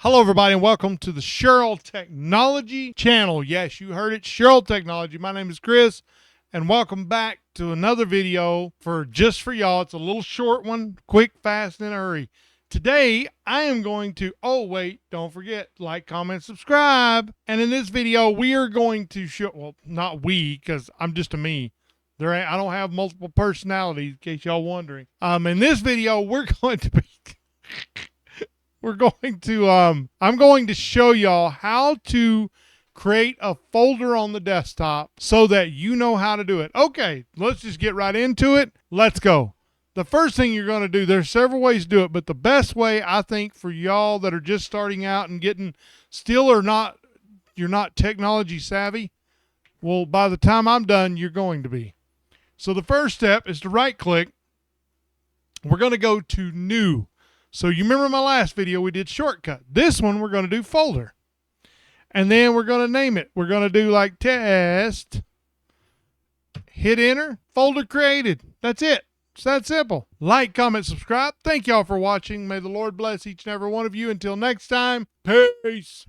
Hello, everybody, and welcome to the Cheryl Technology channel. Yes, you heard it, Cheryl Technology. My name is Chris, and welcome back to another video just for y'all. It's a little short one, quick, fast, in a hurry. Today, I am going to, don't forget, like, comment, subscribe. And in this video, we are going to show, well, not we, because I'm just a me. I don't have multiple personalities, in case y'all wondering. In this video, we're going to be... I'm going to show y'all how to create a folder on the desktop so that you know how to do it. Okay, let's just get right into it. Let's go. The first thing you're going to do, there's several ways to do it, but the best way, I think, for y'all that are just starting out and you're not technology savvy, well, by the time I'm done, you're going to be. So the first step is to right click. We're going to go to New. So you remember my last video, we did shortcut. This one, we're going to do folder. And then we're going to name it. We're going to do like test. Hit enter. Folder created. That's it. It's that simple. Like, comment, subscribe. Thank y'all for watching. May the Lord bless each and every one of you. Until next time, peace.